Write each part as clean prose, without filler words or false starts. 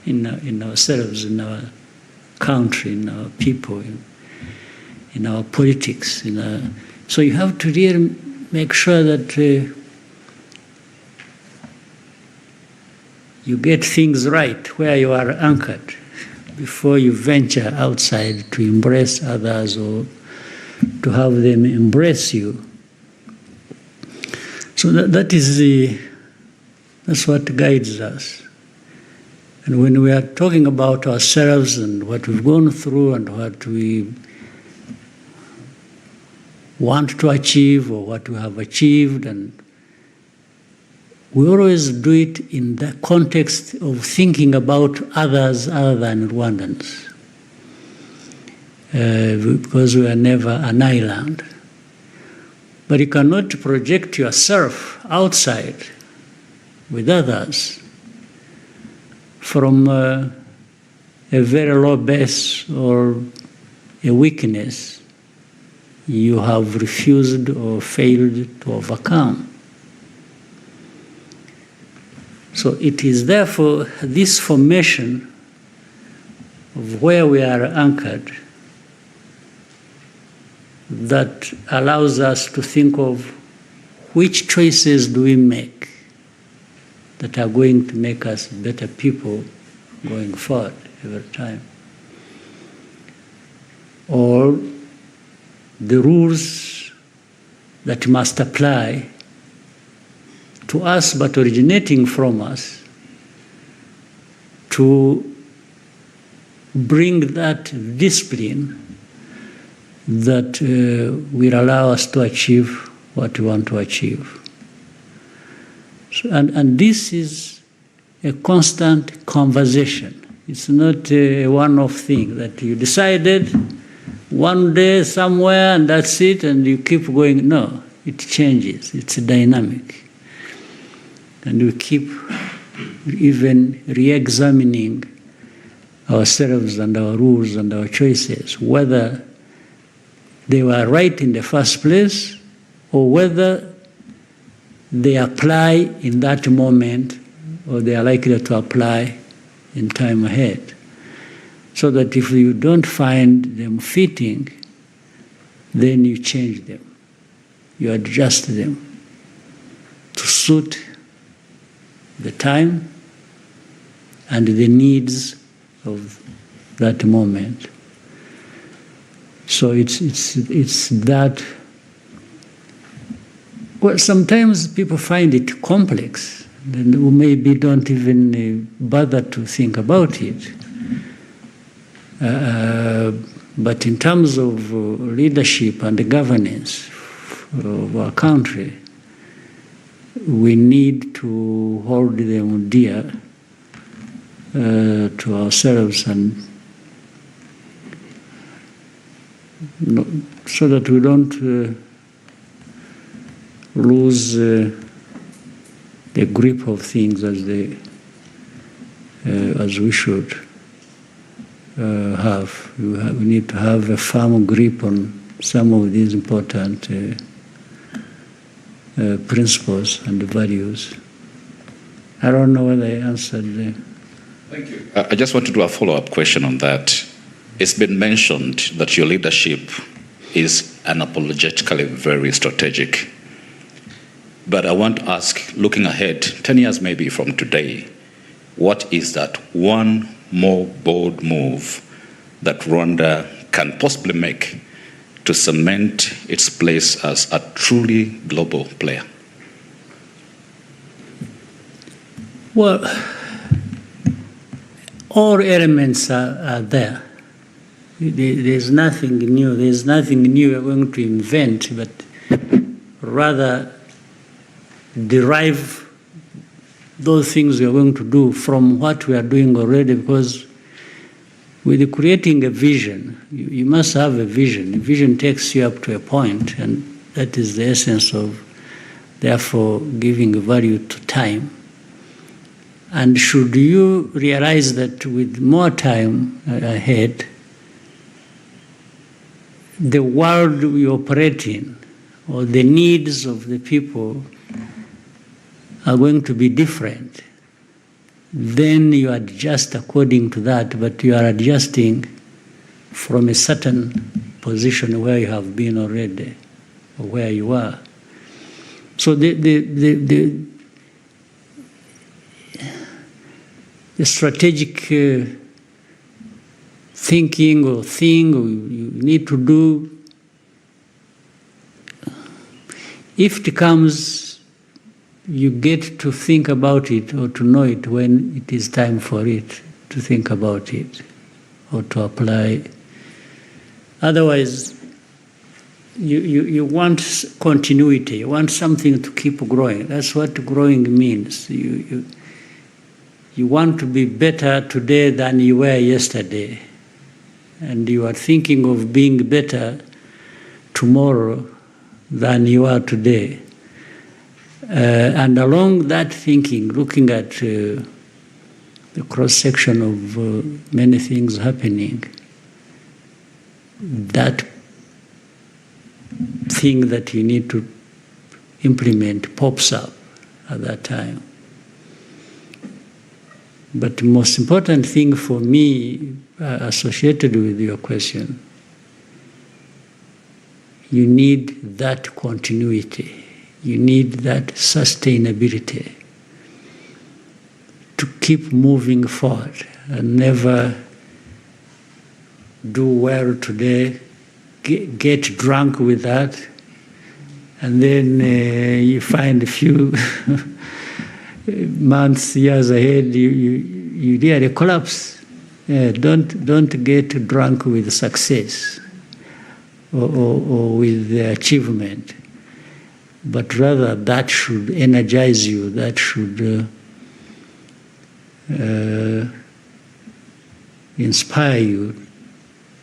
in ourselves, in our country, in our people, in our politics. So you have to really make sure that you get things right where you are anchored before you venture outside to embrace others or to have them embrace you. So that's what guides us. And when we are talking about ourselves and what we've gone through and what we want to achieve or what we have achieved, and we always do it in the context of thinking about others other than Rwandans, because we are never an island. But you cannot project yourself outside with others from a very low base or a weakness you have refused or failed to overcome. So it is therefore this formation of where we are anchored that allows us to think of which choices do we make that are going to make us better people going forward every time. Or the rules that must apply to us but originating from us to bring that discipline that will allow us to achieve what we want to achieve. So, and this is a constant conversation. It's not a one-off thing that you decided one day somewhere and that's it and you keep going. No, it changes. It's dynamic. And we keep even re-examining ourselves and our rules and our choices, whether they were right in the first place or whether they apply in that moment or they are likely to apply in time ahead. So that if you don't find them fitting, then you change them. You adjust them to suit the time and the needs of that moment. So it's that. Well, sometimes people find it complex, and maybe don't even bother to think about it. But in terms of leadership and governance of our country, we need to hold them dear to ourselves, and so that we don't lose the grip of things as we should have. We need to have a firm grip on some of these important principles and values. I don't know whether I answered. Thank you. I just want to do a follow-up question on that. It's been mentioned that your leadership is unapologetically very strategic. But I want to ask, looking ahead, 10 years maybe from today, what is that one more bold move that Rwanda can possibly make to cement its place as a truly global player? Well, all elements are there. There's nothing new. There's nothing new we're going to invent, but rather derive those things we are going to do from what we are doing already, because with creating a vision, you must have a vision. A vision takes you up to a point, and that is the essence of, therefore, giving value to time. And should you realize that with more time ahead, the world we operate in, or the needs of the people, are going to be different. then you adjust according to that, but you are adjusting from a certain position where you have been already, or where you are. So the strategic thinking or thing you need to do, if it comes, you get to think about it or to know it when it is time for it to think about it or to apply. Otherwise, you want continuity, you want something to keep growing. That's what growing means. You want to be better today than you were yesterday. And you are thinking of being better tomorrow than you are today. And along that thinking, looking at the cross-section of many things happening, that thing that you need to implement pops up at that time. But the most important thing for me, associated with your question, you need that continuity. You need that sustainability to keep moving forward and never do well today, get drunk with that, and then you find a few months, years ahead, you really collapse. Don't get drunk with success or with the achievement, but rather that should energize you, that should inspire you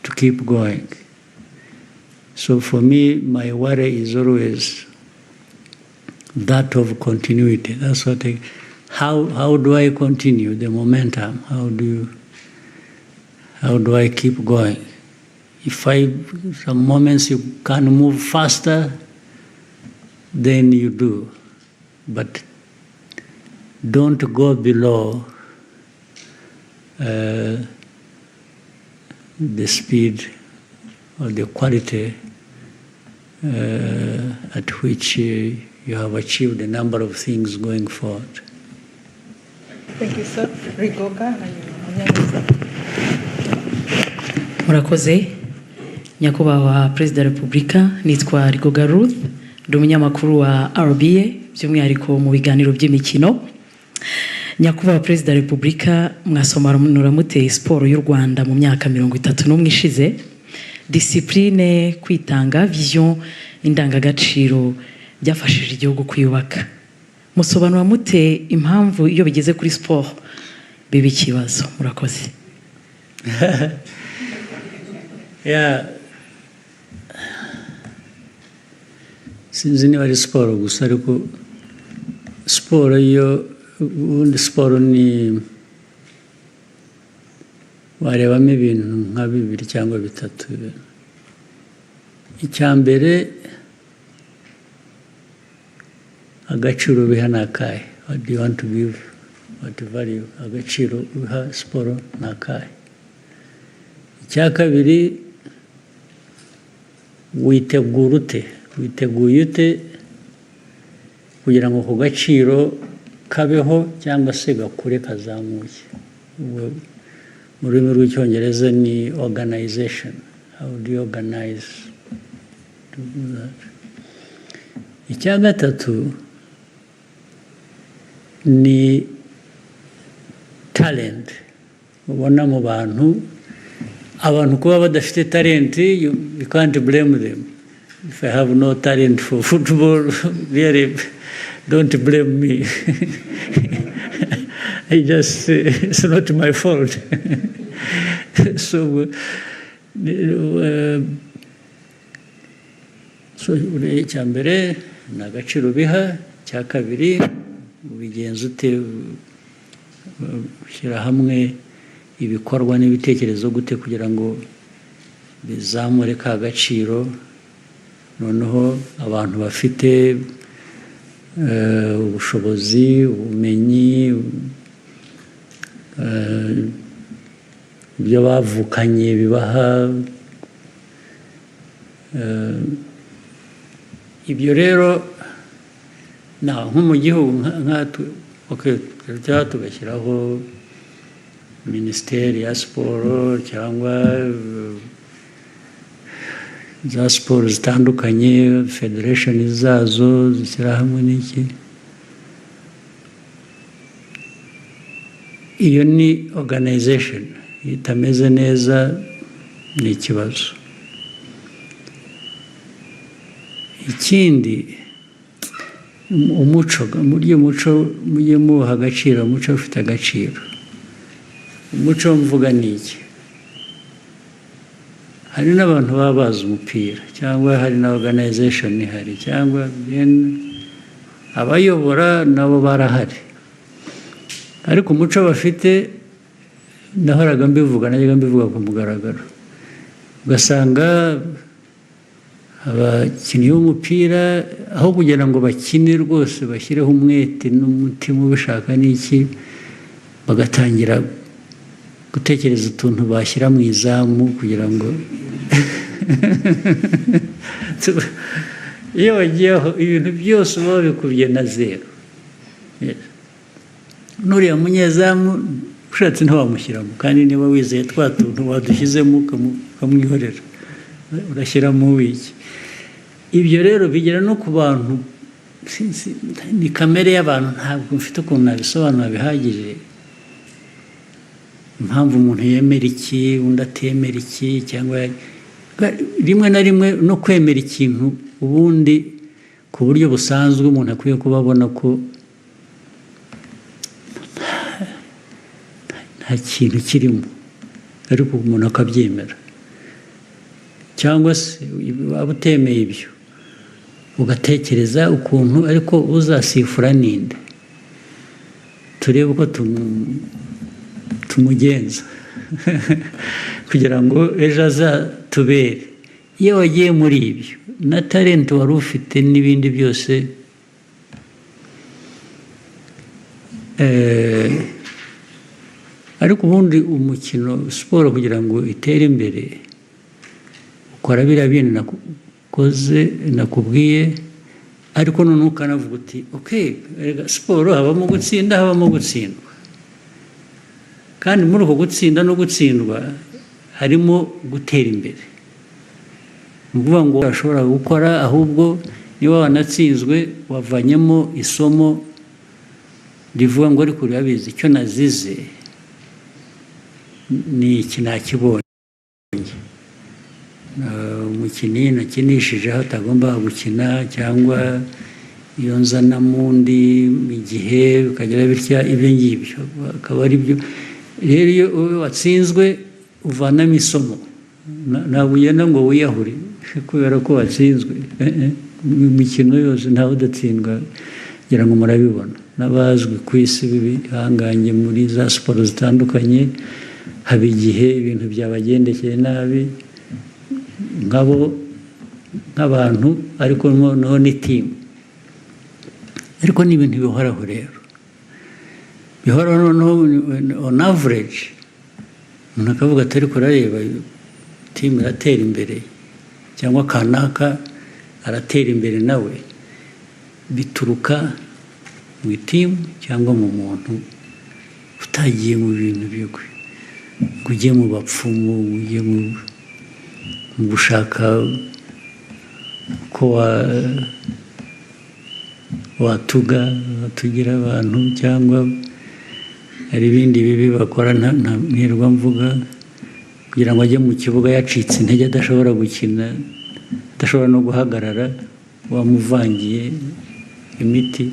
to keep going. So for me, my worry is always that of continuity. That's what how do I continue the momentum? How do I keep going? If some moments you can move faster, then you do. But don't go below the speed or the quality at which you have achieved a number of things going forward. Thank you, sir. Rigoga. Murakoze, nyakubahwa Perezida wa Repubulika, nitwa Rigoga Ruth, ndi umunyamakuru wa RBA, by'umwihariko mu biganiro by'imikino. Nyakubahwa Perezida wa Repubulika, mwasobanura mute siporo y'u Rwanda mu myaka 31 ishize, discipline, kwitanga, vision, indangagaciro byafashije igihugu kwiyubaka. Musobanura mute impamvu iyo bigeze kuri sport biba ikibazo? Murakoze. Yeah. Sinzi niba ari siporo gusa, ariko siporo ubundi siporo ni warebamo ibintu nka 2 cyangwa 3. Icya mbere, agaciro biha nakahe. What do you want to give? What value? Agaciro biha siporo nakahe. Icya kabiri, witeguye ute kugira ngo ako gaciro kabeho cyangwa se gakure kazamuke. Mu rurimi rw'icyongereza ni organization. How do you organize to do that? Icya gatatu ni talent. Ubona mu bantu kuba badafite talent, you can't blame them. If I have no talent for football, really, don't blame me. It's not my fault. So icya mbere ni agaciro biha. Icya kabiri, ubigenza ute, ushyira hamwe ibikorwa n'ibitekerezo gute kugira ngo bizamure ka gaciro, noneho abantu bafite ubushobozi, ubumenyi, ibyo bavukanye bibaha ibyo rero nko mu gihugu cyangwa tugashyiraho minisiteri ya siporo cyangwa za siporo zitandukanye federation zazo zishyira hamwe n'iki iyo ni organization itameze neza ni ikibazo ikindi umuco mujye muha agaciro umuco ufite agaciro umuco mvuga ni iki hari n'abantu baba bazi umupira cyangwa hari na organization ihari cyangwa abayobora nabo barahari ariko umuco bafite nahoraga mbivuga ku mugaragaro ugasanga abakinnyi b'umupira aho kugira ngo bakine rwose bashyireho umwete n'umutima ubishaka n'iki bagatangira gutekereza utuntu bashyira mu izamu kugira ngo iyo wagiyeho ibintu byose uba wabikubye na zero n'uriya munyezamu ushatse ntiwamushyiramo kandi niba wizeye twa tuntu wadushyizemo ukamwihorera urashyiramo wiki ibyo rero bigera no ku bantu ni kamere y'abantu ntabwo mfite ukuntu nabisobanura bihagije impamvu umuntu yemera iki undi atemera iki cyangwa rimwe na rimwe no kwemera ikintu ubundi ku buryo busanzwe umuntu akwiye kuba abona ko nta kintu kirimo ariko umuntu akabyemera cyangwa se waba utemeye ibyo ugatekereza ukuntu ariko uzasifura ninde turebe uko tumugenza kugira ngo ejo azatubere iyo wagiye muri ibyo na talent wari ufite n'ibindi byose ariko ubundi umukino siporo kugira ngo itere imbere ukora biriya bintu nakubwiye ariko noneho ukanavuga uti siporo habamo gutsinda habamo gutsindwa kandi muri uko gutsinda no gutsindwa harimo gutera imbere ni ukuvuga ngo urashobora gukora ahubwo niba wanatsinzwe wavanyemo isomo rivuga ngo ariko urabizi icyo nazize ni iki nakibonye umukinnyi nakinishije aho atagomba gukina cyangwa iyo nzanamo undi igihe bikagira bitya ibyo ngibyo akaba ari byo rero iyo watsinzwe uvanamo isomo ntabwo ugenda ngo wiyahure kubera ko watsinzwe mu mikino yose ntawe udatsindwa kugira ngo murabibona n'abazwi ku isi bihanganye muri za siporo zitandukanye haba igihe ibintu byabagendekeye nabi nk'abantu ariko noneho ni timu ariko ni ibintu bihoraho rero bihoraho noneho on average umuntu akavuga ati ariko urareba timu iratera imbere cyangwa kanaka aratera imbere nawe bituruka mu itimu cyangwa mu muntu utagiye mu bintu bigwe ngo ujye mu bapfumu ujye mu gushaka ko watugira abantu cyangwa hari ibindi bibi bakora ntirwa mvuga kugira ngo ajye mu kibuga yacitse intege adashobora gukina adashobora no guhagarara wamuvangiye imiti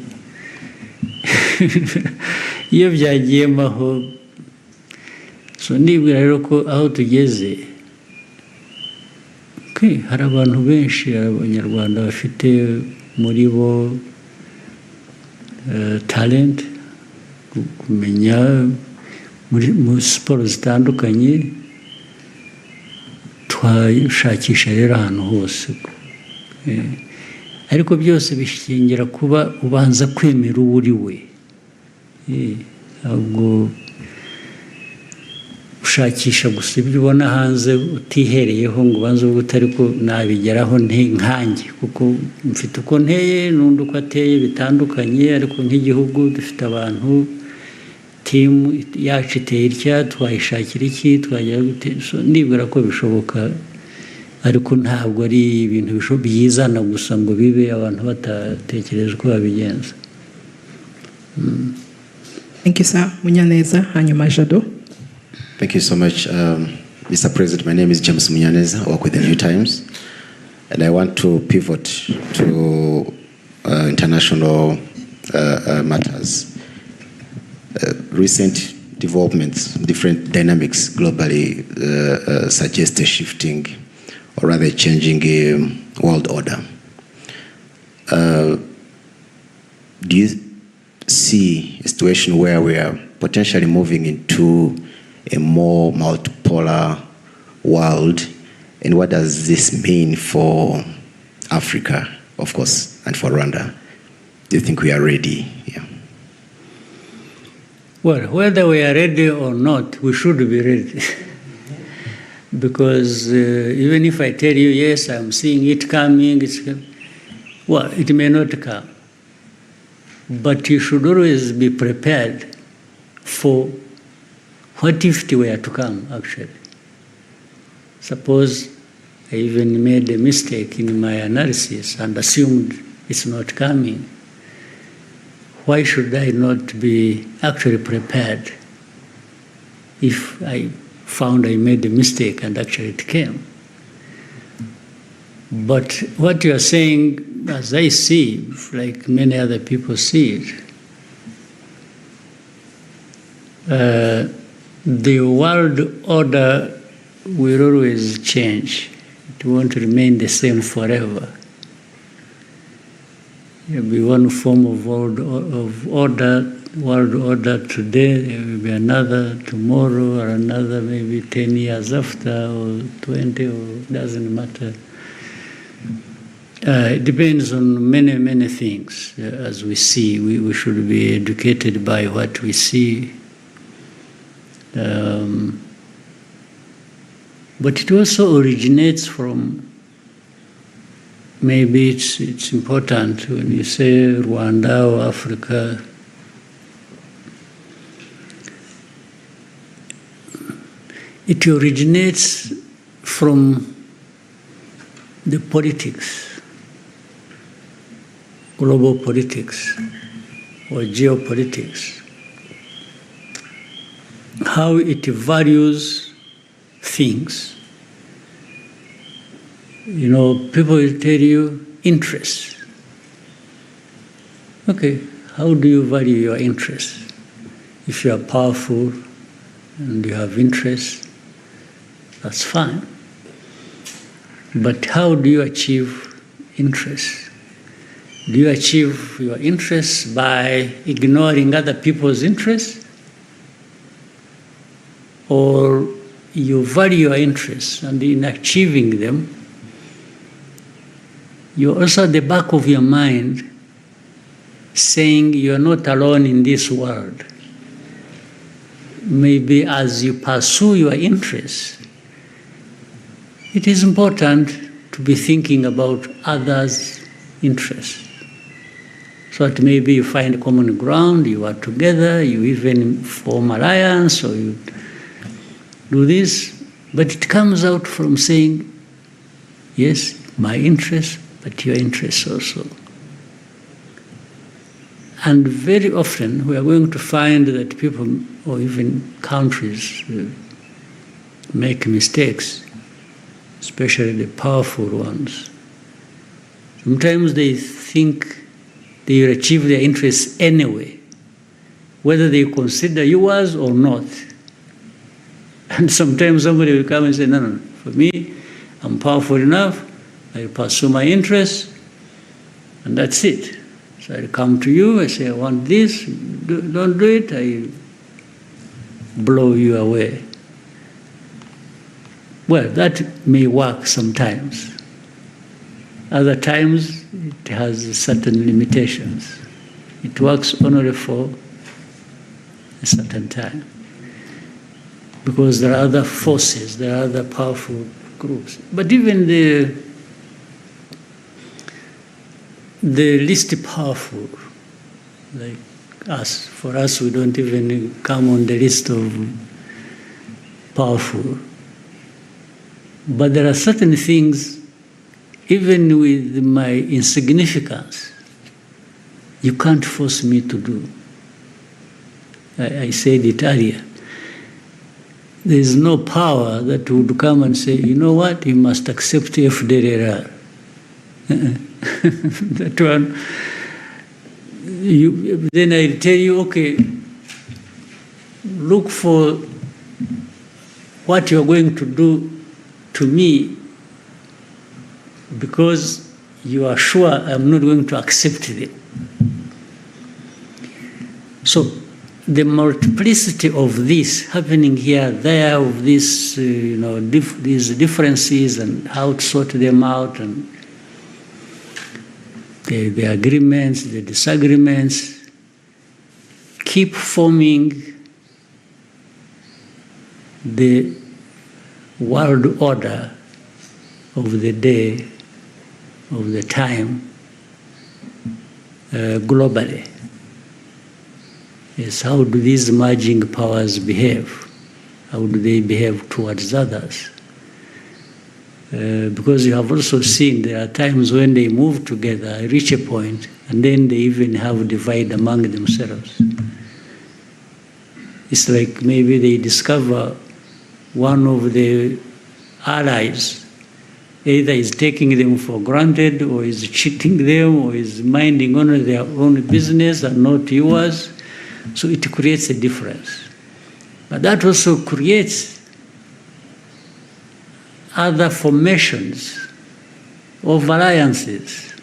iyo byagiyemo aho nibwira rero ko aho tugeze hari abantu benshi abanyarwanda bafite muri bo talent kumenya muri siporo zitandukanye twashakisha rero ahantu hose ariko byose bishingira kuba ubanza kwemera uwo uri we ntabwo gushakisha gusa ibyo ubona hanze utihereyeho ngo ubanze uvuge utari ko nabigeraho nkanjye, kuko mfite uko nteye n'undi uko ateye bitandukanye, ariko nk'igihugu dufite abantu, timu yacu iteye itya, twayishakira iki, twagera gute. Nibwira ko bishoboka, ariko ntabwo ari ibintu byizana gusa ngo bibe abantu batatekereza uko babigenza. Thank you, sir. Munyaneza, hanyuma Jado. Thank you so much, Mr. President. My name is James Munyaneza. I work with the New Times, and I want to pivot to international matters. Recent developments, different dynamics globally suggest a shifting, or rather changing world order. Do you see a situation where we are potentially moving into a more multipolar world, and what does this mean for Africa, of course, and for Rwanda? Do you think we are ready? Yeah. Well, whether we are ready or not, we should be ready. Because even if I tell you, yes, I'm seeing it coming, well, it may not come. But you should always be prepared for what if it were to come, actually. Suppose I even made a mistake in my analysis and assumed it's not coming. Why should I not be actually prepared if I found I made a mistake and actually it came? But what you are saying, as I see, like many other people see it, the world order will always change. It won't remain the same forever. There will be one form of world order today, there will be another tomorrow, or another maybe 10 years after, or 20, or doesn't matter. It depends on many, many things. As we see, we should be educated by what we see. But it also originates from, maybe it's important when you say Rwanda or Africa, it originates from the politics, global politics or geopolitics, how it values things. You know, people will tell you interests. Okay, how do you value your interests? If you are powerful and you have interests, that's fine. But how do you achieve interests? Do you achieve your interests by ignoring other people's interests? Or you value your interests, and in achieving them, you're also at the back of your mind saying you're not alone in this world. Maybe as you pursue your interests, it is important to be thinking about others' interests. So that maybe you find common ground, you are together, you even form alliance, or you do this. But it comes out from saying, yes, my interest, but your interests also. And very often we are going to find that people, or even countries, make mistakes, especially the powerful ones. Sometimes they think they will achieve their interests anyway, whether they consider yours or not. And sometimes somebody will come and say, no, for me, I'm powerful enough, I pursue my interests, and that's it. So I come to you, I say, I want this, don't do it, I blow you away. Well, that may work sometimes. Other times, it has certain limitations. It works only for a certain time. because there are other forces, there are other powerful groups. But even the least powerful, like us, for us, we don't even come on the list of powerful. But there are certain things, even with my insignificance, you can't force me to do. I said it earlier. There is no power that would come and say, you know what, you must accept FDLR. That one, then I tell you, okay, look for what you're going to do to me, because you are sure I'm not going to accept them. So the multiplicity of this happening here, there, of this, these differences and how to sort them out, and the agreements, the disagreements, keep forming the world order of the day, of the time, globally. Is how do these merging powers behave? How do they behave towards others? Because you have also seen there are times when they move together, reach a point, and then they even have a divide among themselves. It's like maybe they discover one of the allies either is taking them for granted, or is cheating them, or is minding only their own business and not yours. So it creates a difference. But that also creates other formations of alliances.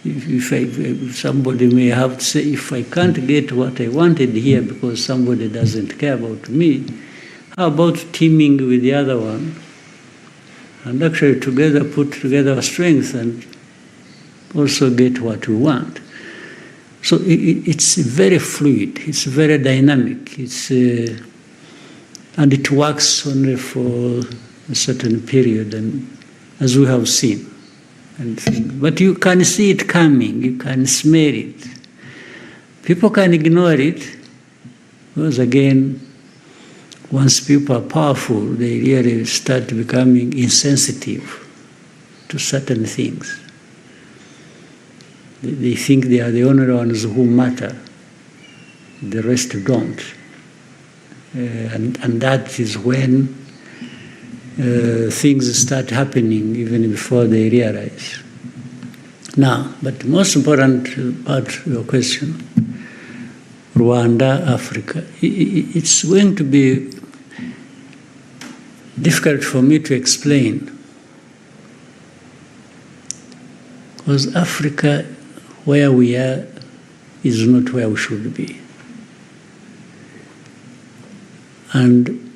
If somebody may have to say, if I can't get what I wanted here because somebody doesn't care about me, how about teaming with the other one and actually together put together our strength and also get what we want? So it's very fluid, it's very dynamic, and it works only for a certain period, and as we have seen. But you can see it coming, you can smell it. People can ignore it, because again, once people are powerful, they really start becoming insensitive to certain things. They think they are the only ones who matter, the rest don't. And that is when things start happening even before they realize. Now, but the most important part of your question, Rwanda, Africa, it's going to be difficult for me to explain, because Africa, where we are, is not where we should be. And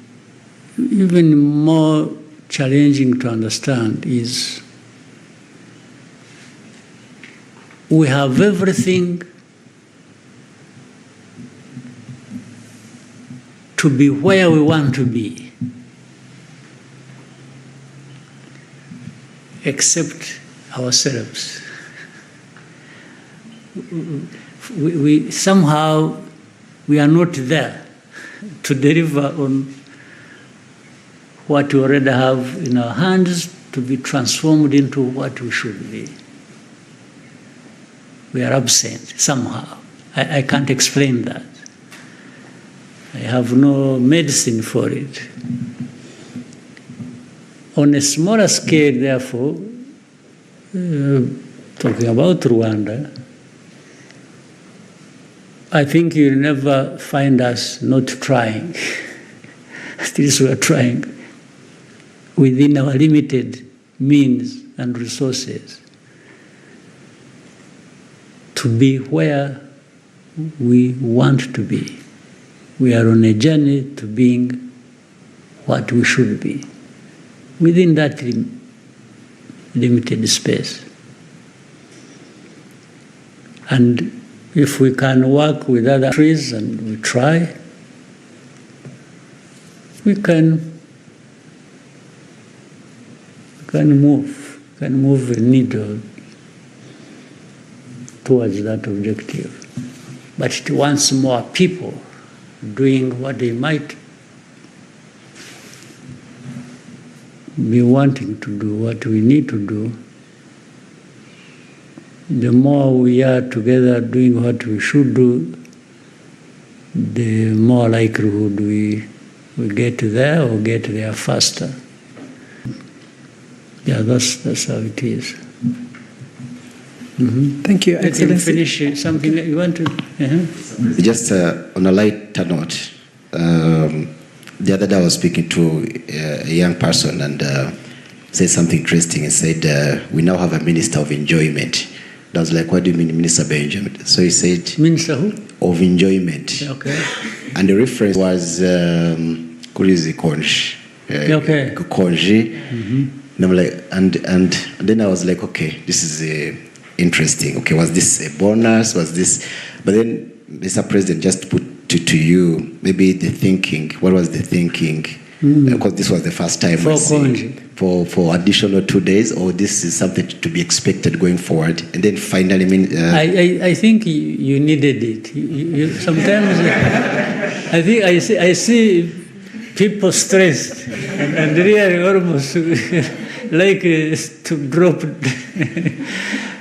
even more challenging to understand is we have everything to be where we want to be, except ourselves. We somehow we are not there to deliver on what we already have in our hands to be transformed into what we should be. We are absent somehow. I can't explain that. I have no medicine for it. On a smaller scale, therefore, talking about Rwanda, I think you'll never find us not trying. At least we are trying within our limited means and resources to be where we want to be. We are on a journey to being what we should be within that limited space. And if we can work with other countries, and we try, we can move the needle towards that objective. But it wants more people doing what they might be wanting to do, what we need to do. The more we are together doing what we should do, the more likelihood we get there or get there faster. Yeah, that's how it is. Mm-hmm. Thank you, Let him Excellency. finish something that you want to. Just on a lighter note, the other day I was speaking to a young person and said something interesting. He said, we now have a minister of enjoyment. And I was like, what do you mean, minister of enjoyment? So he said, Minister who? of enjoyment. Okay. And the reference was, Kurizi Konji. Okay. Konji. And I'm like, and then I was like, okay, this is interesting. Okay, was this a bonus? Was this? But then, Mr. President, just put to you, maybe the thinking. What was the thinking? Because this was the first time For Konji. For additional 2 days, or this is something to be expected going forward. And then finally, I think you needed it. You sometimes I think I see people stressed and really almost like to drop.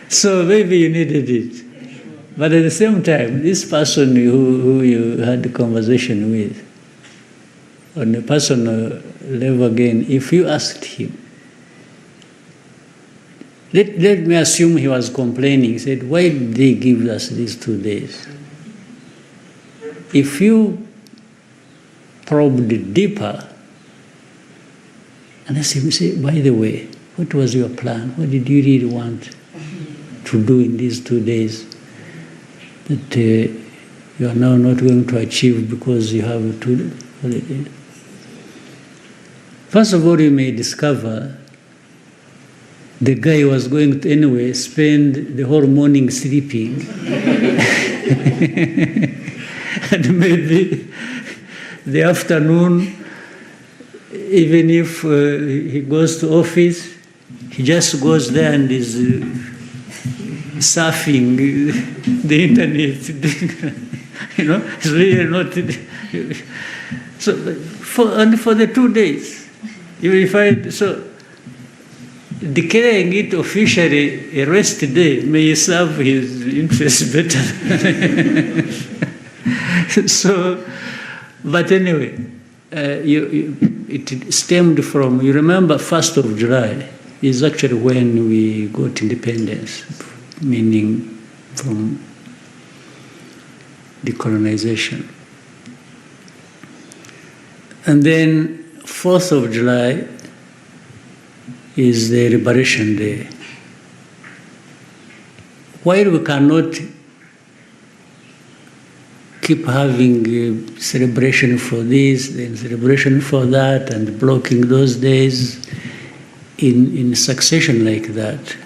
So maybe you needed it. But at the same time, this person who you had the conversation with, on a personal level again, if you asked him, let me assume he was complaining. He said, why did they give us these 2 days? If you probed deeper, and asked him, say, by the way, what was your plan? What did you really want to do in these 2 days that you are now not going to achieve because you have 2 holidays? First of all, you may discover the guy was going to anyway spend the whole morning sleeping. And maybe the afternoon, even if he goes to office, he just goes there and is surfing the internet. You know, it's really not. So, for the 2 days, you will find, so declaring it officially a rest day may serve his interests better. So, but anyway, it stemmed from, you remember 1st of July is actually when we got independence, meaning from decolonization. And then 4th of July is the Liberation Day. While we cannot keep having a celebration for this, then celebration for that, and blocking those days in succession like that,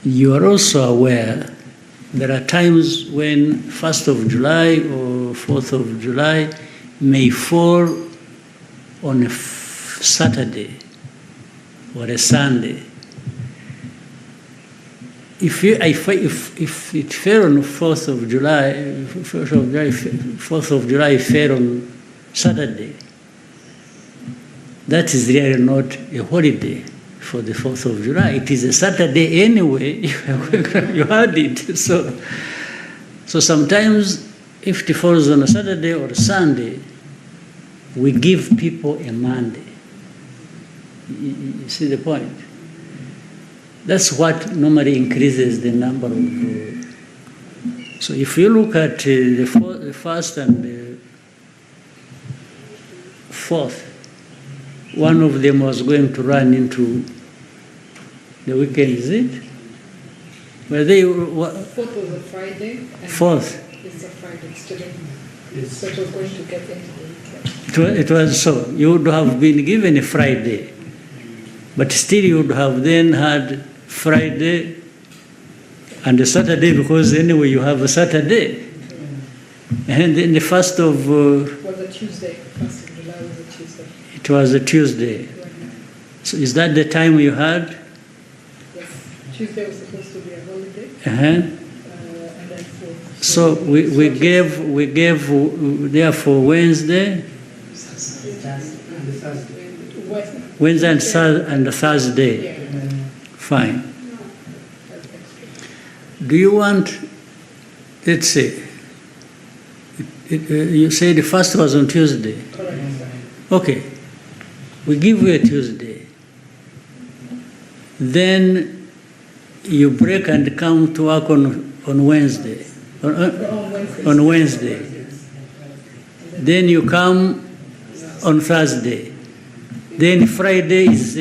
you are also aware there are times when 1st of July or 4th of July may fall on a Saturday or a Sunday. If it fell on 4th of July, 4th of July fell on Saturday, that is really not a holiday for the 4th of July. It is a Saturday anyway. You had it. So sometimes if it falls on a Saturday or a Sunday, we give people a Monday. You see the point? That's what normally increases the number of. So if you look at the 1st and the 4th, one of them was going to run into the weekend, is it? Were they? 4th was a Friday. And 4th. It's a Friday student. So it was going to get into the weekend. It was so. You would have been given a Friday, but still you would have then had Friday and a Saturday, because anyway you have a Saturday. And then the 1st of. Was Tuesday. 1st of July was a Tuesday. It was a Tuesday. So is that the time you had? Yes. Tuesday was supposed to be a holiday. And then so we gave therefore Wednesday, Wednesday and Thursday. Yeah. Fine. Do you want, let's say, you say the first was on Tuesday. Correct. Okay. We give you a Tuesday. Then you break and come to work on Wednesday. On Wednesday. Then you come on Thursday. Then Friday is.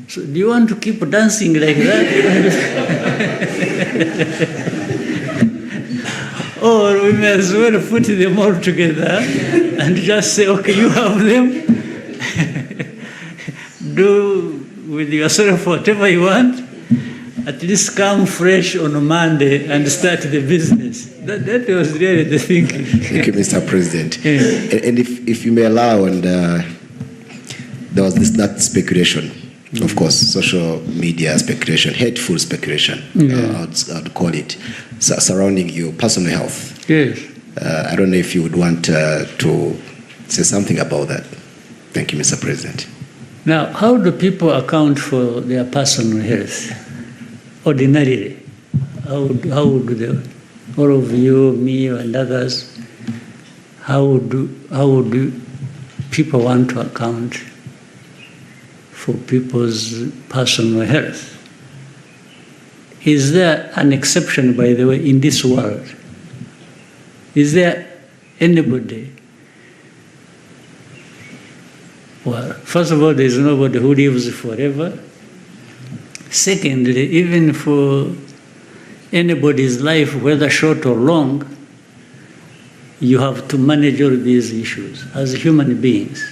So do you want to keep dancing like that? Or we may as well put them all together and just say, okay, you have them. Do with yourself whatever you want. At least come fresh on Monday and start the business. That was really the thinking. Thank you, Mr. President. Yes. And if you may allow, and there was that speculation, of course, social media speculation, hateful speculation, I'd call it, surrounding your personal health. Yes. I don't know if you would want to say something about that. Thank you, Mr. President. Now, how do people account for their personal health? Ordinarily, how would they, all of you, me, and others, how would people want to account for people's personal health? Is there an exception, by the way, in this world? Is there anybody? Well, first of all, there is nobody who lives forever. Secondly, even for anybody's life, whether short or long, you have to manage all these issues as human beings.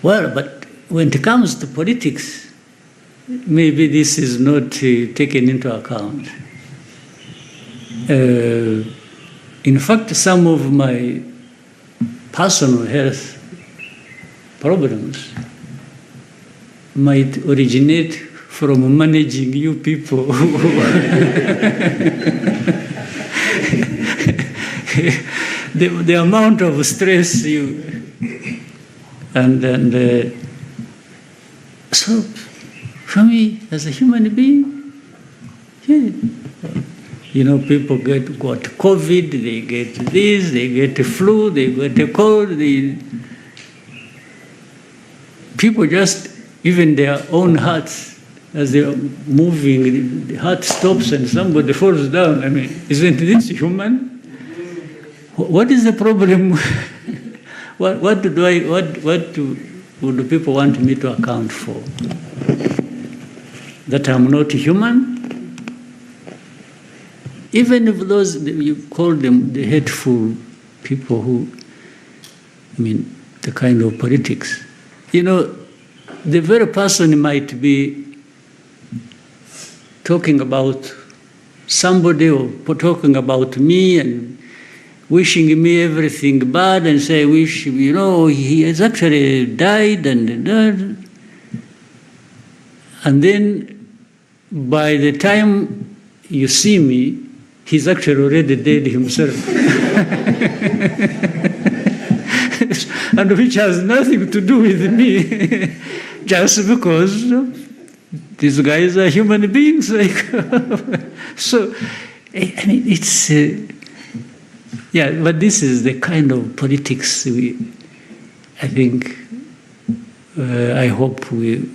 Well, but when it comes to politics, maybe this is not taken into account. In fact, some of my personal health problems might originate from managing you people. The amount of stress you and so for me as a human being, yeah, you know, people got COVID, they get this, they get the flu, they get a cold. People just, even their own hearts, as they are moving, the heart stops and somebody falls down. I mean, isn't this human? What is the problem? What would people want me to account for? That I'm not human? Even if those, you call them the hateful people who, I mean, the kind of politics. You know, the very person might be talking about somebody or talking about me and wishing me everything bad and say, wish, you know, he has actually died and then by the time you see me, he's actually already dead himself. And which has nothing to do with me, just because these guys are human beings. Like so, I mean, it's yeah. But this is the kind of politics I think, I hope we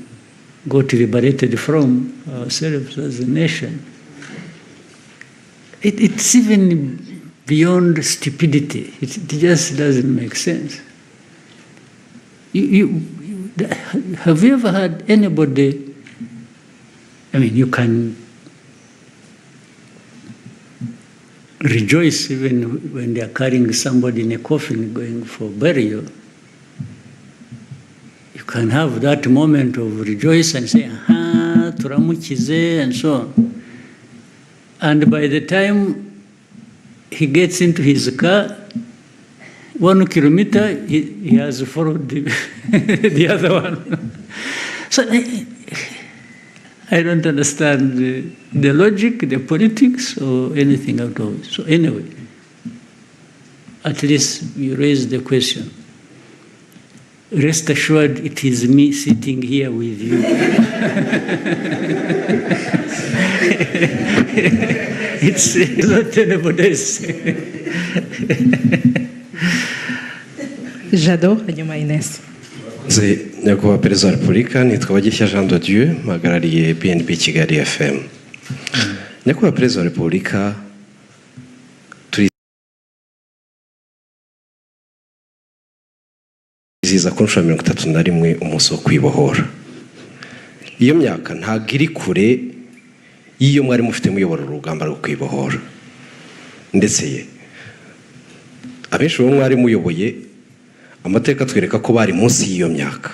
got liberated from ourselves as a nation. It's even beyond stupidity. It just doesn't make sense. Have you ever had anybody, I mean, you can rejoice even when they are carrying somebody in a coffin going for burial. You can have that moment of rejoice and say, aha, turamukize, and so on. And by the time he gets into his car, 1 kilometer, he has followed the other one. So I don't understand the logic, the politics, or anything at all. So anyway, at least you raised the question. Rest assured, it is me sitting here with you. It's not anybody else. Jado, hanyuma Ines. Nyakubahwa Perezida wa Repubulika, nitwa Bagishya Jean de Dieu, mpagarariye BNB Kigali FM. Nyakubahwa Perezida wa Repubulika, turizihiza ku nshuro ya 31 umunsi wo kwibohora. Iyo myaka ntabwo iri kure y'iyo mwari mufite muyobora urugamba rwo kwibohora. Ndetse abenshi bo mwari muyoboye amateka twereka ko bari munsi y'iyo myaka.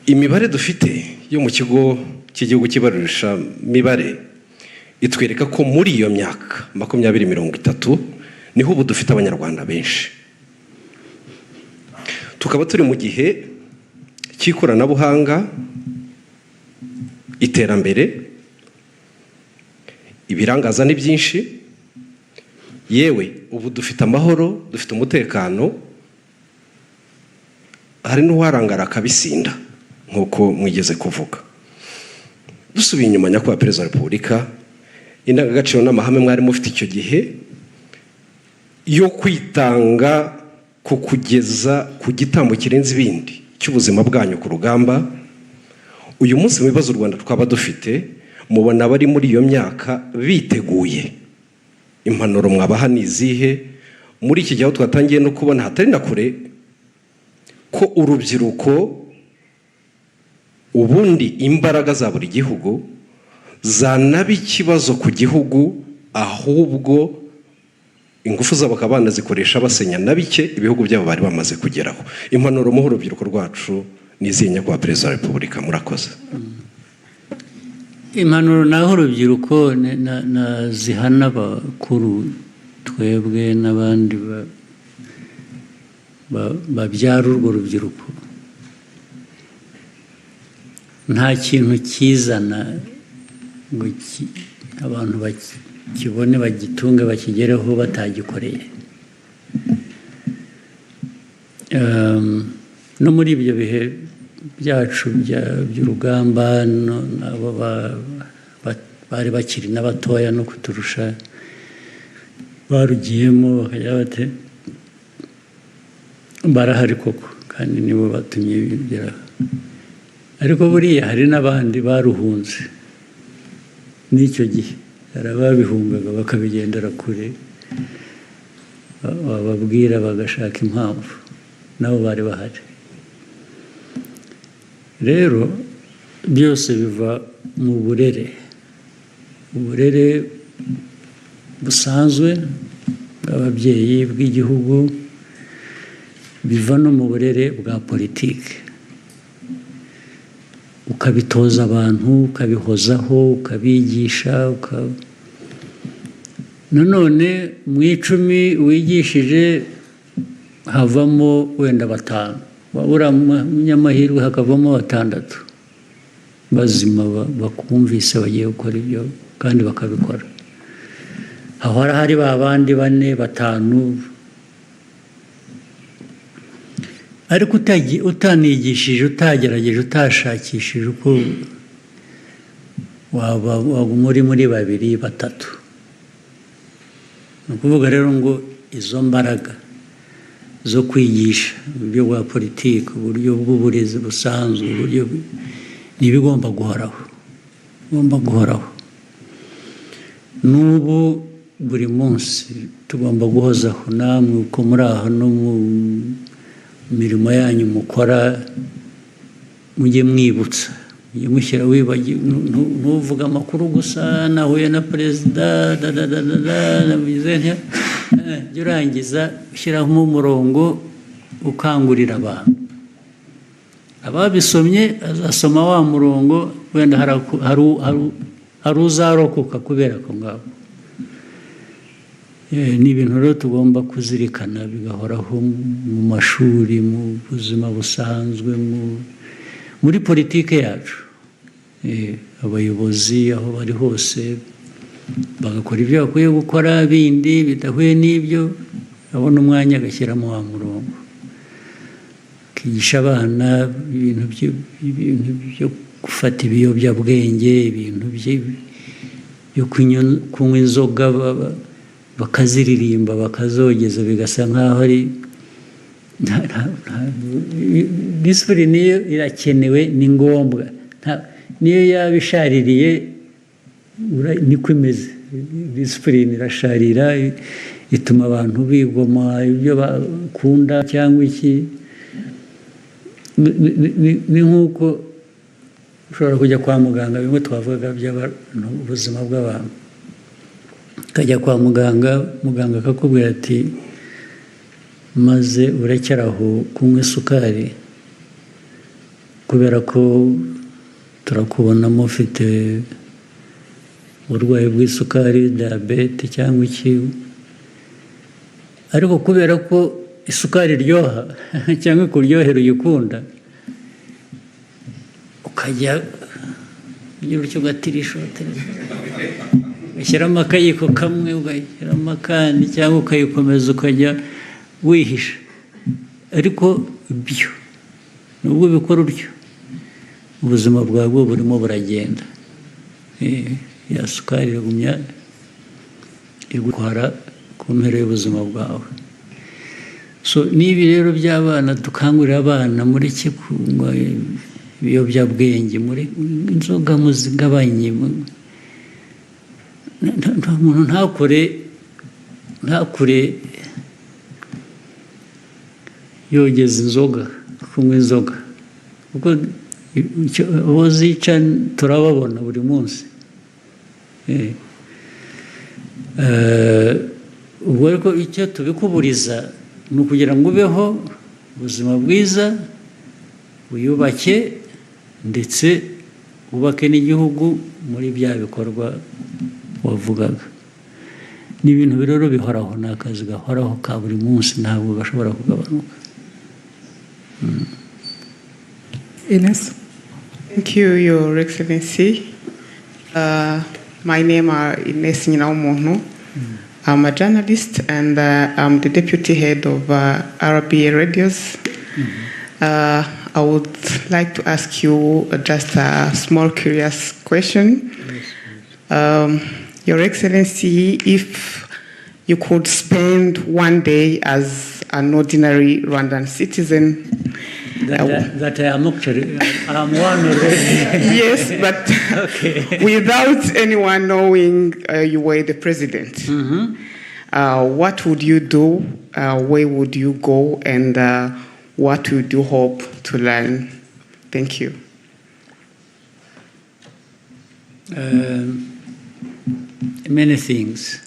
Imibare dufite yo mu kigo cy'igihugu kibarurisha mibare itwereka ko muri iyo myaka 2030 niho ubu dufite abanyarwanda benshi. Tukaba turi mu gihe cy'ikoranabuhanga, iterambere, ibirangaza ni byinshi, yewe ubu dufite amahoro, dufite umutekano, hari n'uwarangara akabisinda nk'uko mwigeze kuvuga. Dusubiye inyuma, Nyakubahwa Perezida wa Repubulika, indangagaciro n'amahame mwari mufite icyo gihe yo kwitanga ku kugeza ku gitambo kirenze ibindi cy'ubuzima bwanyu ku rugamba, uyu munsi mu bibazo u Rwanda twaba dufite mubona bari muri iyo myaka biteguye. Impanuro mwabaha ni izihe muri iki gihe aho twatangiye no kubona hatari na kure ko urubyiruko ubundi imbaraga za buri gihugu zanaba ikibazo ku gihugu, ahubwo ingufu zabo bakaba banazikoresha basenya na bike ibihugu byabo bari bamaze kugeraho. Impanuro muha urubyiruko rwacu ni izihe, Nyakubahwa Perezida wa Repubulika? Murakoze. Impanuro naho urubyiruko zihana abakuru twebwe n'abandi babyara urwo rubyiruko. Nta kintu kizana ngo abantu bakibone bagitunge bakigereho batagikoreye. No muri ibyo bihe byacu by'urugamba, nabo bari bakiri n'abatoya no kuturusha barugiyemo, bakajya bate barahari koko kandi nibo batumye bigeraho. Ariko buriya hari n'abandi baruhunze n'icyo gihe, hari ababihungaga bakabigendera kure, bababwira bagashaka impamvu, nabo bari bahari. Rero byose biva mu burere busanzwe bw'ababyeyi bw'igihugu, biva no mu burere bwa politiki. Ukabitoza abantu, ukabihozaho, ukabigisha, nanone mu 10 wigishije havamo wenda 5, wabura munyamahirwe hakavamo 6 bazima bakumvise bagiye gukora ibyo kandi bakabikora. Aho hari babandi 4, 5, ariko utanigishije, utagerageje, utashakishije uko waba muri 2, 3. Ni ukuvuga rero ngo izo mbaraga zo kwigisha, uburyo bwa politiki, uburyo bw'uburezi busanzwe, uburyo n'ibigomba guhoraho. N'ubu buri munsi tugomba guhozaho, namwe uko muri aho no mu mirimo yanyu mukora, mujye mwibutsa, mujye mushyira wibagiwe, ntuvuga amakuru gusa nahuye na Perezida jya urangiza ushyiraho umurongo ukangurira abantu. Ababisomye azasoma wa murongo, wenda hari, hari uzarokoka kubera ko ngabo. ni ibintu rero tugomba kuzirikana bigahoraho mu mashuri, mu buzima busanzwe, muri politike yacu. Abayobozi aho bari hose bagakora ibyo bakwiye gukora, bindi bidahuye n'ibyo abona umwanya agashyiramo wa murongo, akigisha abana ibintu byo gufata ibiyobyabwenge, ibintu byo kunywa inzoga bakaziririmba bakazogeza, bigasa nk'aho ari disipurine. Niyo irakenewe, ni ngombwa, niyo yaba ishaririye niko imeze. Disipurine irasharira, ituma abantu bigoma ibyo bakunda cyangwa iki. Ni nk'uko ushobora kujya kwa muganga, bimwe twavugaga by'abantu, ubuzima bw'abantu. Ukajya kwa muganga, muganga akakubwira ati maze urekeraho kunywa isukari kubera ko turakubonamo ufite uburwayi bw'isukari, diyabete cyangwa iki. Ariko kubera ko isukari iryoha cyangwa kuryohera uyikunda, ukajya ugira utyo ugatirisha, ugashyiramo akayiko kamwe, ugashyiramo akandi, cyangwa ukayikomeza ukajya wihisha. Ariko ibyo nubwo bikora utyo, ubuzima bwawe burimo buragenda. Ya sukari iragumya igutwara ku mpera y'ubuzima bwawe. So n'ibi rero by'abana, dukangurira abana mureke kunywa ibiyobyabwenge, muri inzoga muzigabanye. Umuntu ntakure yogeza inzoga, kunywa inzoga, kuko abo zica turababona buri munsi. Ubwo ariko icyo tubikuburiza ni ukugira ngo ubeho ubuzima bwiza, wiyubake, ndetse wubake n'igihugu muri bya bikorwa wavugaga. Ni ibintu rero bihoraho, ni akazi gahoraho ka buri munsi, ntabwo gashobora kugabanuka. Ines. Thank you, Your Excellency. My name is Ines Nyinawumuntu. I'm a journalist and I'm the deputy head of RBA Radios. I would like to ask you just a small curious question. Your Excellency, if you could spend one day as an ordinary Rwandan citizen, that I am actually, I'm one already. Yes, but okay. Without anyone knowing you were the president, what would you do? Where would you go? And what would you hope to learn? Thank you. Many things.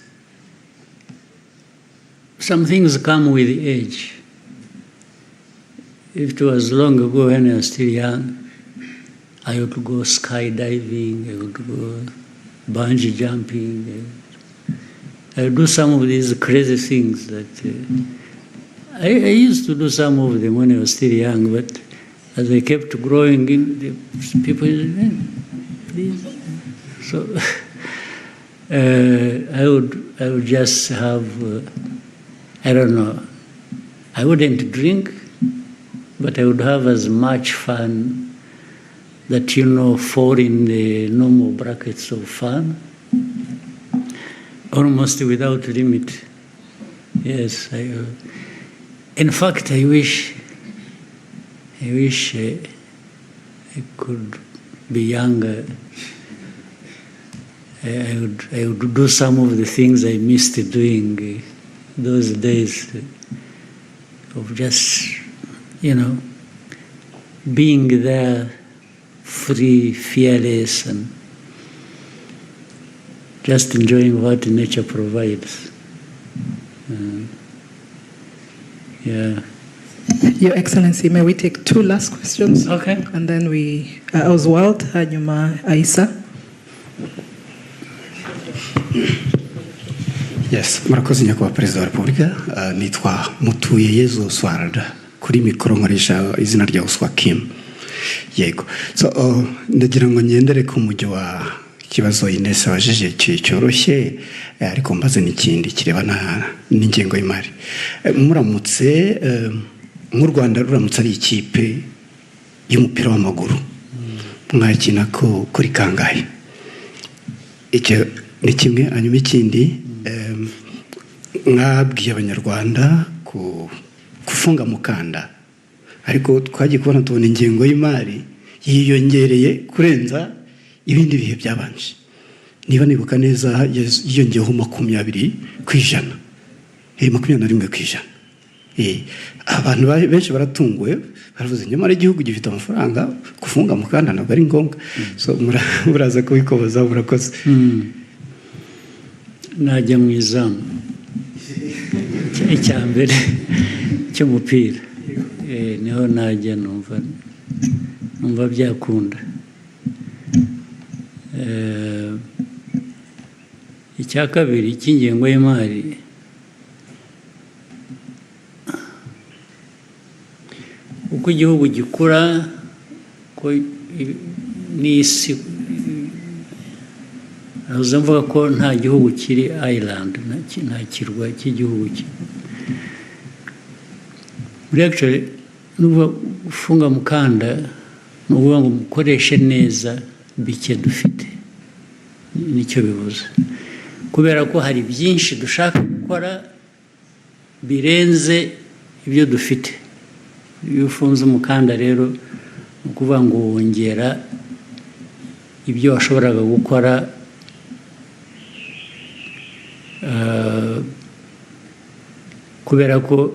Some things come with age. If it was long ago when I was still young, I would go skydiving, I would go bungee jumping. I would do some of these crazy things that I used to do some of them when I was still young, but as I kept growing, the people, please. So I would just have, I don't know, I wouldn't drink, but I would have as much fun that, fall in the normal brackets of fun, almost without limit. Yes, in fact, I wish I could be younger. I would do some of the things I missed doing those days of just, being there, free, fearless, and just enjoying what nature provides. Yeah. Your Excellency, may we take two last questions? Okay. And then we, Oswald, Hanyuma Aisa. Yes, murakoze nyakubahwa Perezida wa Repubulika. Nitwa Mutuye Yezu Swarada, kuri mikoro nkoresha izina rya Uswa Kim. Yego. So ndagira ngo ngendere ku mujyo wa kibazo Ines abajije cyoroshye, ariko mbaze n'ikindi kirebana n'ingengo y'imari. Muramutse mu Rwanda ruramutse ari ikipe y'umupira w'amaguru, mwakina ko kuri kangahe? Icyo ni kimwe. Hanyuma ikindi, mwabwiye abanyarwanda kufunga mukanda, ariko twagiye kubona tubona ingengo y'imari yiyongereye kurenza ibindi bihe byabanje. Niba nibuka neza yiyongeyeho 20%, 21%. Abantu benshi baratunguwe, baravuze nyamara igihugu gifite amafaranga, kufunga mukanda ntabwo ari ngombwa. So muraza kubikoboza. Murakoze. Najya mu izamu icya mbere cy'umupira, niho najya numva byakunda. Icya kabiri cy'ingengo y'imari, uko igihugu gikura n'isi, nahoze mvuga ko nta gihugu kiri island, nta kirwa cy'igihugu. Muri actually n'ubu ufunga mukanda ni ukuvuga ngo mukoreshe neza bike dufite, nicyo bivuze, kubera ko hari byinshi dushaka gukora birenze ibyo dufite. Iyo ufunze umukanda rero ni ukuvuga ngo wongera ibyo washoboraga gukora kubera ko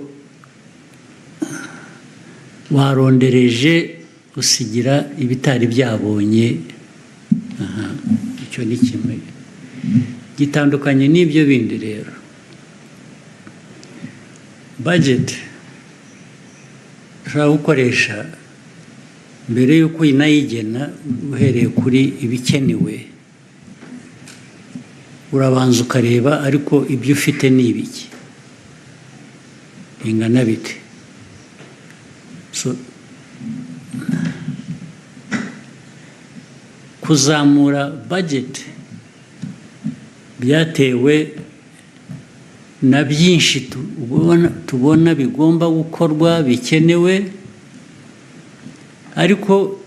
warondereje usigira ibitari byabonye. Icyo ni kimwe gitandukanye n'ibyo bindi. Rero budget ushobora gukoresha mbere y'uko unayigena, uhereye kuri ibikenewe, urabanza ukareba ariko ibyo ufite ni ibiki, bingana bite. So kuzamura budget byatewe na byinshi tubona bigomba gukorwa, bikenewe, ariko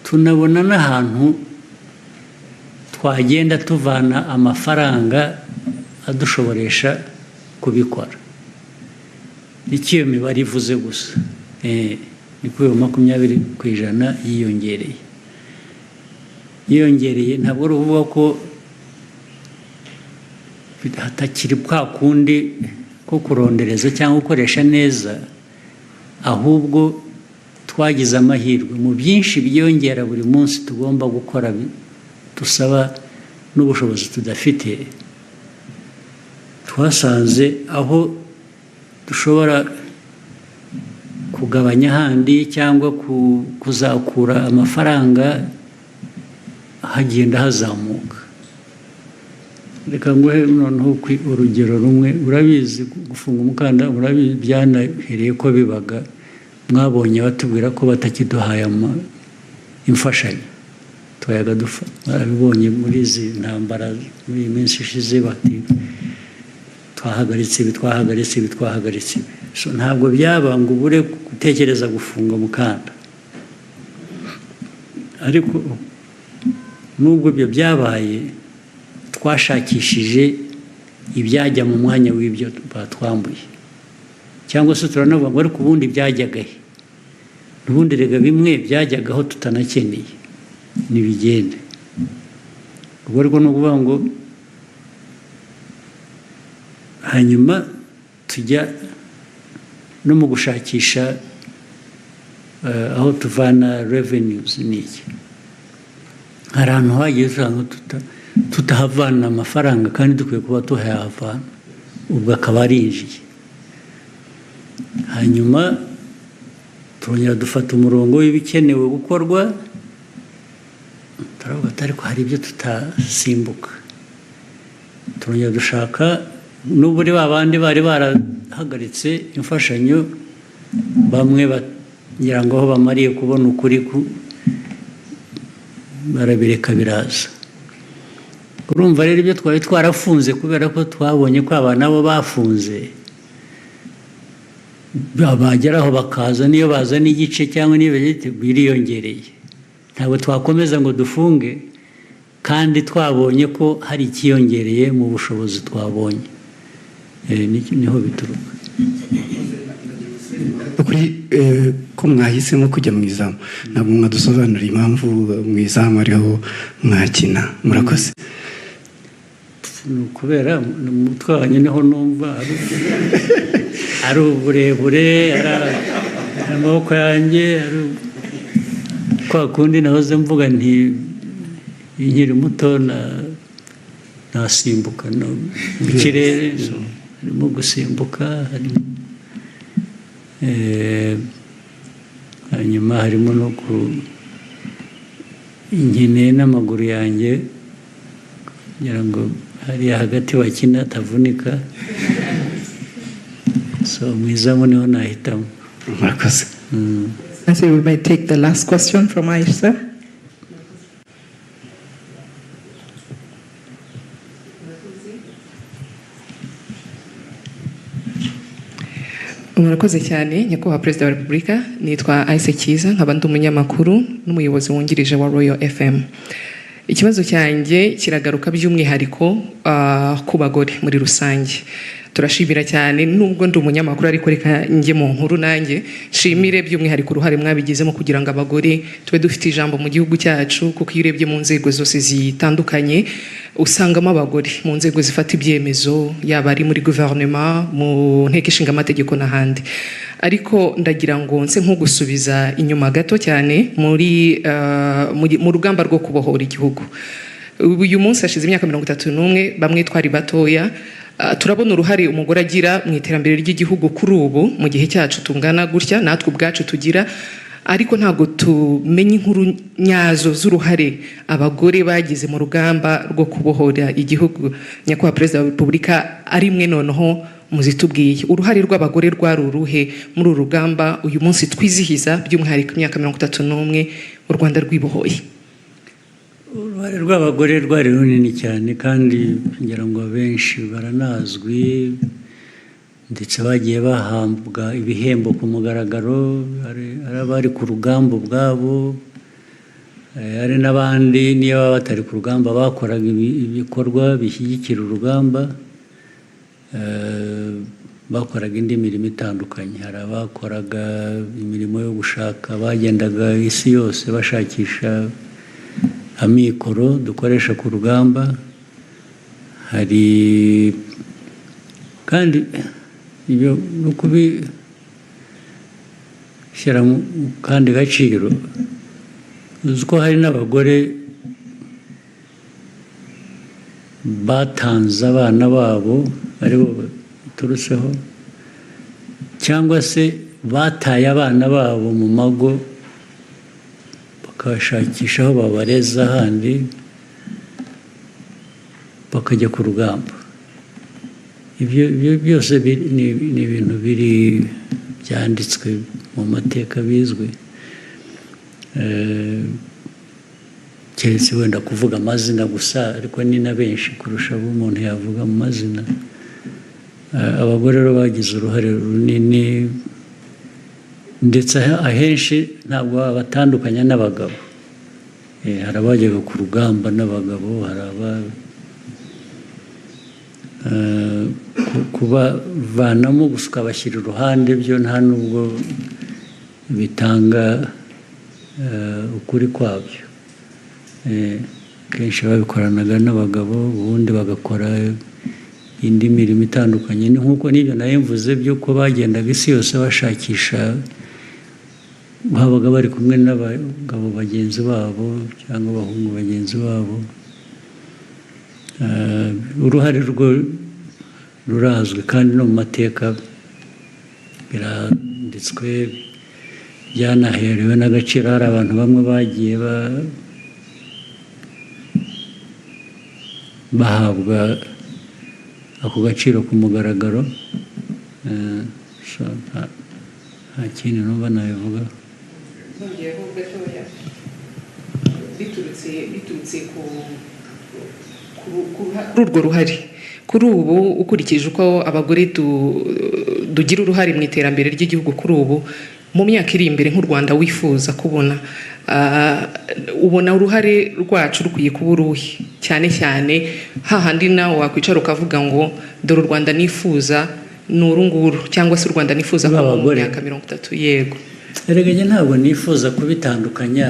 tunabona n'ahantu twagenda tuvana amafaranga adushoboresha kubikora. Nicyo iyo mibare ivuze gusa. Ni kuri 20% yiyongereye. Ntabwo ari ukuvuga ko hatakiri kwa kundi ko kurondereza cyangwa gukoresha neza, ahubwo twagize amahirwe mu byinshi byiyongera buri munsi tugomba gukora, dusaba n'ubushobozi tudafite. Twasanze aho dushobora kugabanya handi cyangwa kuzakura amafaranga, hagenda hazamuka. Reka nguhe noneho urugero rumwe. Urabizi gufunga umukanda, urabizi byanahereye ko bibaga, mwabonye batubwira ko batakiduhaye imfashanyo twayaga dufa. Barabibonye muri izi ntambara muri iyi minsi ishize, bati twahagaritse ibi. So ntabwo byaba ngo ubure gutekereza gufunga umukanda, ariko nubwo ibyo byabaye, twashakishije ibyajya mu mwanya w'ibyo batwambuye, cyangwa se turanavuga ngo ariko ubundi byajyaga he? Ubundi rega bimwe byajyagaho tutanakeneye nibigende. Ubwo ariko ni ukuvuga ngo hanyuma tujya no mu gushakisha aho tuvana revenues. N'iki hari ahantu hagiye usanga tutahavana amafaranga kandi dukwiye kuba tuhahavana, ubwo akaba arinjiye. Hanyuma turongera dufata umurongo w'ibikenewe gukorwa, turavuga ariko hari ibyo tutasimbuka. turongera dushaka n'uburi babandi bari barahagaritse imfashanyo bamwe bagira ngo aho bamariye kubona ukuri barabireka biraza. Urumva rero ibyo twari twarafunze kubera ko twabonye ko aba nabo bafunze bageraho bakaza niyo bazana igice cyangwa niyo biriyongereye, ntabwo twakomeza ngo dufunge kandi twabonye ko hari ikiyongereye mu bushobozi twabonye. Niho bituruka. Ko mwahisemo kujya mu izamu, ntabwo mwadusobanurira impamvu mu izamu ariho mwakina. Murakoze. Kubera umutwe wanjye niho numva ari uburebure, amaboko yanjye kwa kundi nahoze mvuga nti nkiri muto nasimbuka mu kirere, harimo gusimbuka, hanyuma harimo no inkeneye n'amaguru yanjye kugira ngo hariya hagati wakina atavunika, so mu izamu niho nahitamo. Murakoze. I say we might take the last question from Aisha. Murakoze cyane nyakubahwa Perezida wa Repubulika, nitwa Aise Kiza, nkaba ndi umunyamakuru n'umuyobozi wungirije wa Royal FM. Ikibazo cyanjye kiragaruka by'umwihariko ku bagore muri rusange. Turashimira cyane nubwo ndi umunyamakuru ariko reka njye mu nkuru nanjye nshimire by'umwihariko uruhare mwabigizemo kugira ngo abagore tube dufite ijambo mu gihugu cyacu, kuko iyo urebye mu nzego zose zitandukanye usangamo abagore mu nzego zifata ibyemezo, yaba ari muri guverinoma, mu nteko ishinga amategeko n'ahandi. Ariko ndagira ngo nse nko gusubiza inyuma gato cyane mu rugamba rwo kubohora igihugu. Uyu munsi hashize imyaka 31, bamwe twari batoya, turabona uruhare umugore agira mu iterambere ry'igihugu kuri ubu mu gihe cyacu tungana gutya natwe ubwacu tugira, ariko ntabwo tumenye inkuru nyazo z'uruhare abagore bagize mu rugamba rwo kubohora igihugu. Nyakubahwa Perezida wa Repubulika, ari mwe noneho muzitubwiye uruhare rw'abagore rwari uruhe muri uru rugamba uyu munsi twizihiza by'umwihariko imyaka 31 u Rwanda rwibohoye? Uruhare rw'abagore rwari runini cyane kandi ngira ngo benshi baranazwi, ndetse bagiye bahambwa ibihembo ku mugaragaro, ari abari ku rugamba ubwabo, hari n'abandi niyo baba batari ku rugamba bakoraga ibikorwa bishyigikira urugamba, bakoraga indi mirimo itandukanye. Hari abakoraga imirimo yo gushaka, bagendaga isi yose bashakisha amikoro dukoresha ku rugamba. Hari kandi ibyo no kubishyira mu kandi gaciro, uzi ko hari n'abagore batanze abana babo aribo baturutseho, cyangwa se bataye abana babo mu mago bakabashakisha aho babareza ahandi bakajya ku rugamba. Ibyo byose ni ibintu biri byanditswe mu mateka bizwi, keretse wenda kuvuga amazina gusa, ariko ni na benshi kurusha abo umuntu yavuga mu mazina. Abagore rero bagize uruhare runini, ndetse ahenshi ntabwo batandukanya n'abagabo. Hari abajyaga ku rugamba n'abagabo, hari kubavanamo gusa ukabashyira iruhande, byo nta nubwo bitanga ukuri kwabyo. Kenshi babikoranaga n'abagabo, ubundi bagakora indi mirimo itandukanye. Ni nk'uko n'ibyo nayo mvuze by'uko bagendaga isi yose bashakisha, babaga bari kumwe n'abagabo bagenzi babo cyangwa abahungu bagenzi babo. Uruhare rwo rurazwi kandi no mu mateka biranditswe, byanaherewe n'agaciro. Hari abantu bamwe bagiye bahabwa ako gaciro ku mugaragaro. So nta kindi numva nabivuga. nongeyeho gatoya biturutse kuri urwo ruhare kuri ubu ukurikije uko abagore dugira uruhare mu iterambere ry'igihugu kuri ubu mu myaka iri imbere nk'u Rwanda wifuza kubona ubona uruhare rwacu rukwiye kuba uruhe cyane cyane hahandi nawe wakwicara ukavuga ngo dore u Rwanda nifuza ni urunguru cyangwa se u Rwanda nifuza kuba mu myaka 30. Yego erega njye ntabwo nifuza kubitandukanya.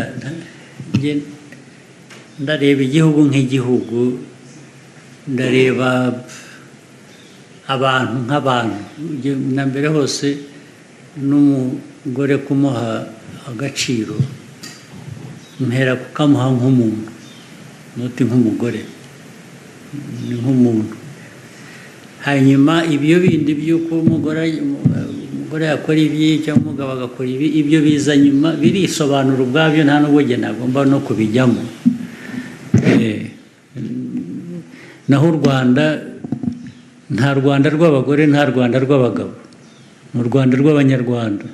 Ndareba igihugu nk'igihugu, ndareba abantu nk'abantu. Na mbere hose n'umugore kumuha agaciro mpera kukamuha nk'umuntu, noti nk'umugore, ni nk'umuntu. Hanyuma ibyo bindi by'uko umugore yakora ibi cyangwa umugabo agakora ibi, ibyo biza nyuma, birisobanura ubwabyo, nta n'ubwo njye nagomba no kubijyamo. Naho u Rwanda nta Rwanda rw'abagore, nta Rwanda rw'abagabo, ni u Rwanda rw'abanyarwanda.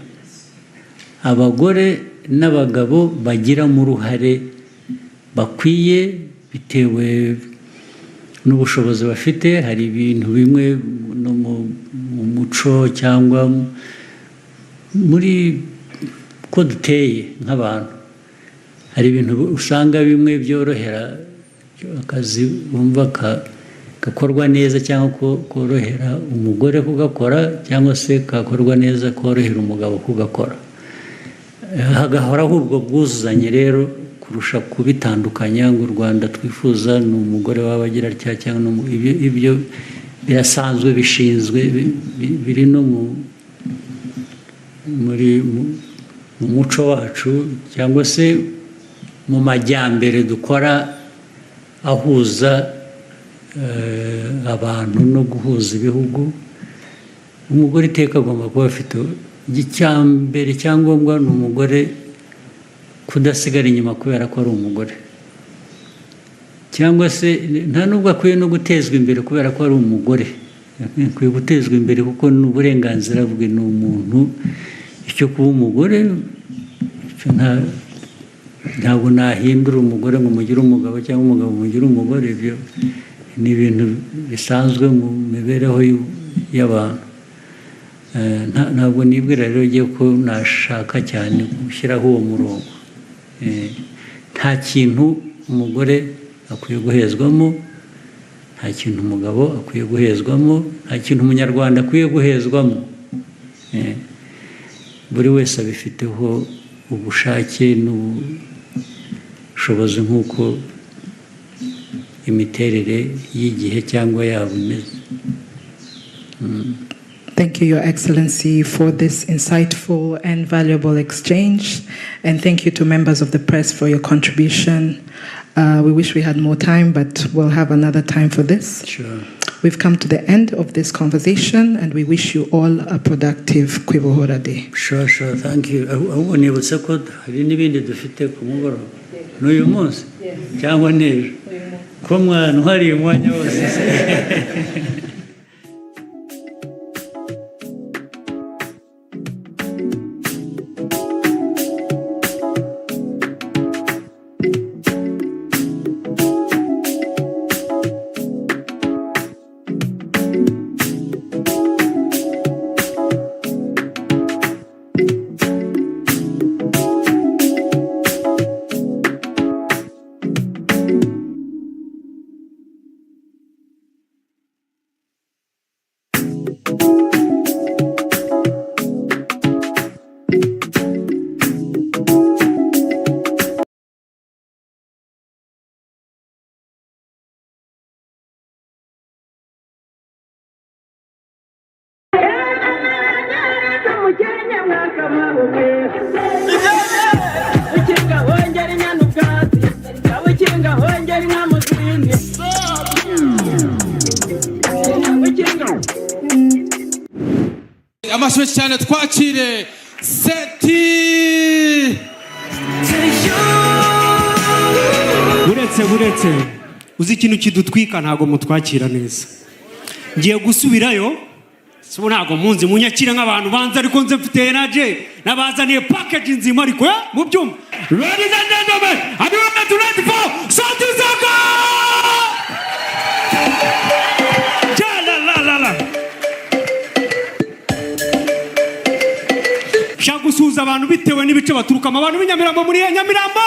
Abagore n'abagabo bagiramo uruhare bakwiye bitewe n'ubushobozi bafite. Hari ibintu bimwe no mu muco cyangwa muri ko duteye nk'abantu, hari ibintu usanga bimwe byorohera akazi wumva gakorwa neza cyangwa korohera umugore kugakora, cyangwa se kakorwa neza korohera umugabo kugakora. Hagahoraho ubwo bwuzuzanye rero kurusha kubitandukanya ngo u Rwanda twifuza ni umugore w'abagira atya cyangwa ibyo birasanzwe, bishinzwe, biri no mu muco wacu cyangwa se mu majyambere dukora ahuza abantu no guhuza ibihugu. Umugore iteka agomba kuba afite icyambere cyangombwa, ni umugore kudasigara inyuma kubera ko ari umugore, cyangwa se nta nubwo akwiye no gutezwa imbere kubera ko ari umugore. Akwiye gutezwa imbere kuko ni uburenganzira bwe, ni umuntu. Icyo kuba umugore ntabwo nahindura umugore ngo mugire umugabo cyangwa umugabo mugire umugore. Ibyo ni ibintu bisanzwe mu mibereho y'abantu. Ntabwo nibwira rero ugiye ko nashaka cyane gushyiraho uwo murongo. Nta kintu umugore akwiye guhezwamo, nta kintu umugabo akwiye guhezwamo, nta kintu umunyarwanda akwiye guhezwamo. Buri wese abifiteho ubushake n'ubushobozi nk'uko imiterere y'igihe cyangwa yabo imeze. Thank you, Your Excellency, for this insightful and valuable exchange. And thank you to members of the press for your contribution. We wish we had more time, but we'll have another time for this. Sure. We've come to the end of this conversation, and we wish you all a productive Kwibohora Day. Sure, thank you. Nibutse ko hari n'ibindi dufite ku mugoroba n'uyu munsi cyangwa n'ejo ko mwantwariye umwanya wose. Amashwe cyane twakire Seti. Buretse uzi ikintu kidutwika ntago mutwakira neza. ngiye gusubirayo so ntago munzi munyakira nk'abantu banza ariko nze mfite energy nabazaniye package nzima ariko mu byuma. Ladies and gentlemen, are you ready for Sauti Sol? Shagusuza abantu bitewe n'ibice baturukamo, abantu b'inyamirambo muri Nyamirambo.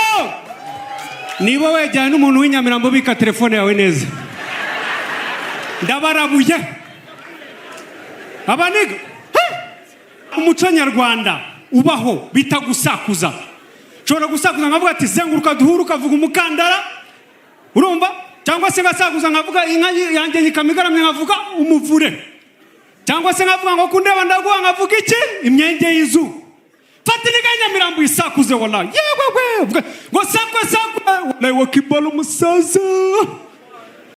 Niba wejyanye n'umuntu w'inyamirambo bika telefone yawe neza. Ndabarabuye. Abaniga. Umuco nyarwanda ubaho bita gusakuza. Shobora gusakuza nkavuga ati zenguruka duhuru ukavuga umukandara. Urumva? Cyangwa se ngasakuza nkavuga inka yanjye nyikamigaramye nkavuga umuvure. Cyangwa se nkavuga ngo kundeba ndaguha nkavuga iki? Imyenge y'izu. Fati ni Nyamirambo isakuze wallahi. Yewe ngo sakwe wallahi wakibalo musaza.